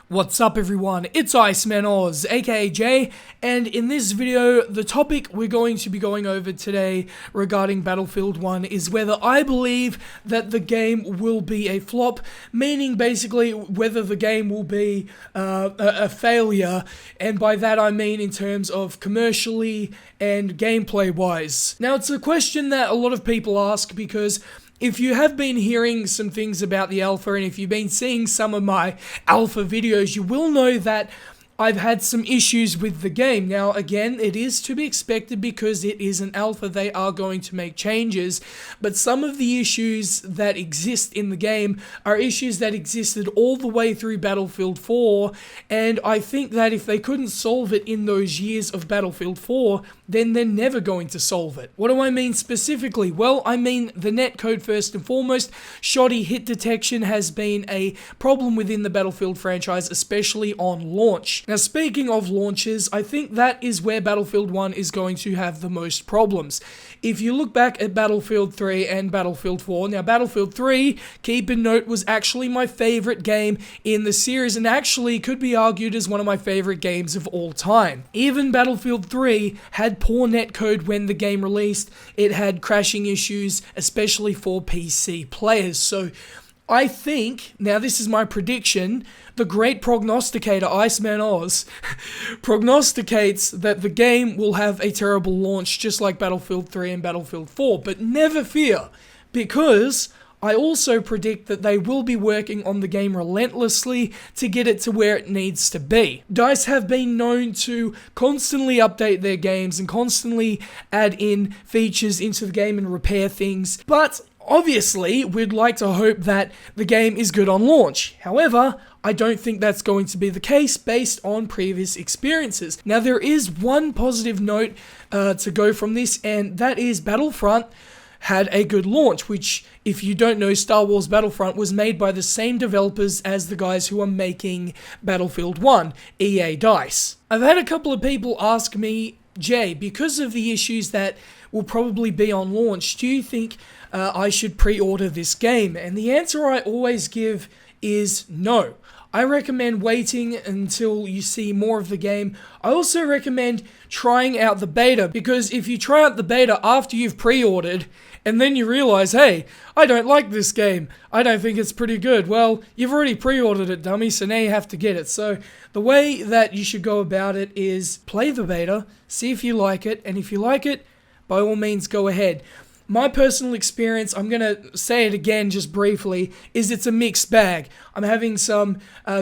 What's up everyone, it's Iceman Oz, aka Jay, and in this video, the topic we're going to be going over today regarding Battlefield 1 is whether I believe that the game will be a flop, meaning basically whether the game will be a failure, and by that I mean in terms of commercially and gameplay wise. Now it's a question that a lot of people ask because if you have been hearing some things about the alpha, and if you've been seeing some of my alpha videos, you will know that I've had some issues with the game. Now, again, it is to be expected because it is an alpha. They are going to make changes, but some of the issues that exist in the game are issues that existed all the way through Battlefield 4, and I think that if they couldn't solve it in those years of Battlefield 4, then they're never going to solve it. What do I mean specifically? Well, I mean the netcode first and foremost. Shoddy hit detection has been a problem within the Battlefield franchise, especially on launch. Now, speaking of launches, I think that is where Battlefield 1 is going to have the most problems. If you look back at Battlefield 3 and Battlefield 4, now Battlefield 3, keep in note, was actually my favorite game in the series, and actually could be argued as one of my favorite games of all time. Even Battlefield 3 had poor netcode when the game released. It had crashing issues, especially for PC players. So I think, now this is my prediction, the great prognosticator Iceman Oz prognosticates that the game will have a terrible launch just like Battlefield 3 and Battlefield 4, but never fear, because I also predict that they will be working on the game relentlessly to get it to where it needs to be. DICE have been known to constantly update their games and constantly add in features into the game and repair things, but obviously, we'd like to hope that the game is good on launch. However, I don't think that's going to be the case based on previous experiences. Now, there is one positive note to go from this, and that is Battlefront had a good launch, which, if you don't know, Star Wars Battlefront was made by the same developers as the guys who are making Battlefield 1, EA DICE. I've had a couple of people ask me, Jay, because of the issues that will probably be on launch, do you think I should pre-order this game? And the answer I always give is no. I recommend waiting until you see more of the game. I also recommend trying out the beta, because if you try out the beta after you've pre-ordered and then you realize, hey, I don't like this game, I don't think it's pretty good, well, you've already pre-ordered it, dummy, so now you have to get it. So the way that you should go about it is play the beta, see if you like it, and if you like it, by all means go ahead. My personal experience, I'm going to say it again just briefly, is it's a mixed bag. I'm having some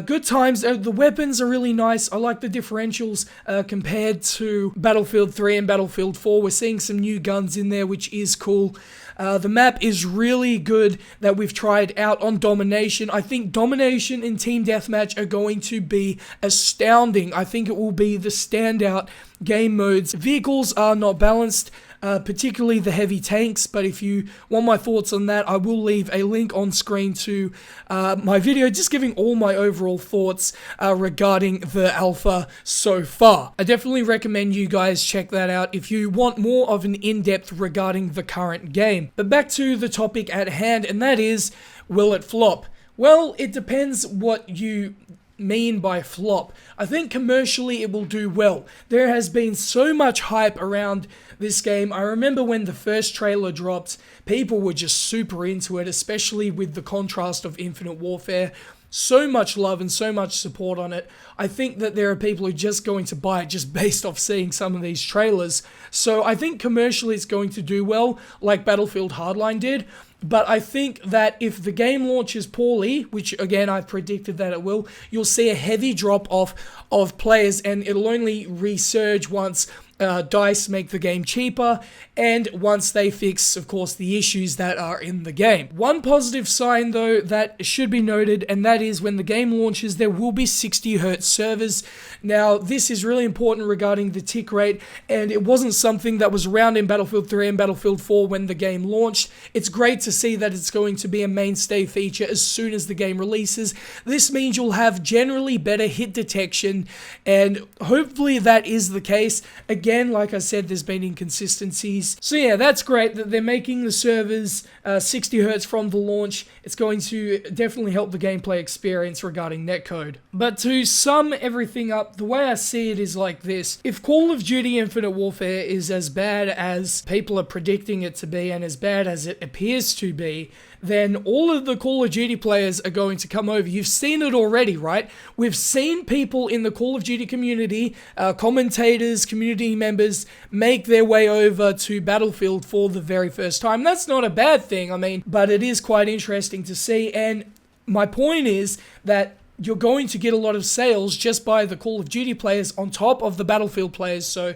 good times. The weapons are really nice. I like the differentials compared to Battlefield 3 and Battlefield 4. We're seeing some new guns in there, which is cool. The map is really good that we've tried out on Domination. I think Domination and Team Deathmatch are going to be astounding. I think it will be the standout game modes. Vehicles are not balanced, particularly the heavy tanks, but if you want my thoughts on that, I will leave a link on screen to my video just giving all my overall thoughts regarding the alpha so far. I definitely recommend you guys check that out if you want more of an in-depth regarding the current game. But back to the topic at hand, and that is, will it flop? Well, it depends what you mean by flop. I think commercially it will do well. There has been so much hype around this game. I remember when the first trailer dropped, people were just super into it, especially with the contrast of Infinite Warfare. So much love and so much support on it. I think that there are people who are just going to buy it just based off seeing some of these trailers. So I think commercially it's going to do well, like Battlefield Hardline did. But I think that if the game launches poorly, which again I've predicted that it will, you'll see a heavy drop off of players, and it'll only resurge once DICE make the game cheaper, and once they fix, of course, the issues that are in the game. One positive sign, though, that should be noted, and that is when the game launches, there will be 60 Hz servers. Now, this is really important regarding the tick rate, and it wasn't something that was around in Battlefield 3 and Battlefield 4 when the game launched. It's great to see that it's going to be a mainstay feature as soon as the game releases. This means you'll have generally better hit detection, and hopefully that is the case. Again, again, like I said, there's been inconsistencies. So yeah, that's great that they're making the servers 60 Hz from the launch. It's going to definitely help the gameplay experience regarding netcode. But to sum everything up, the way I see it is like this. If Call of Duty Infinite Warfare is as bad as people are predicting it to be and as bad as it appears to be, then all of the Call of Duty players are going to come over. You've seen it already, right? We've seen people in the Call of Duty community, commentators, community members, make their way over to Battlefield for the very first time. That's not a bad thing, I mean, but it is quite interesting to see, and my point is that you're going to get a lot of sales just by the Call of Duty players on top of the Battlefield players, so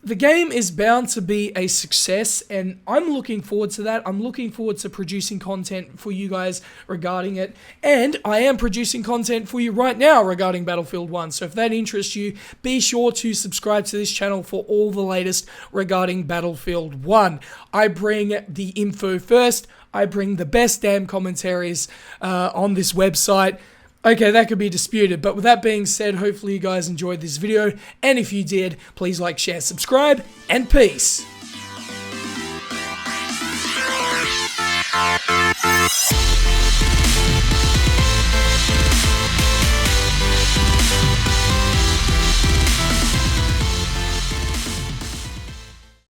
the game is bound to be a success, and I'm looking forward to that. I'm looking forward to producing content for you guys regarding it, and I am producing content for you right now regarding Battlefield 1, so if that interests you, be sure to subscribe to this channel for all the latest regarding Battlefield 1. I bring the info first. I bring the best damn commentaries on this website. Okay, that could be disputed, but with that being said, hopefully you guys enjoyed this video, and if you did, please like, share, subscribe, and peace!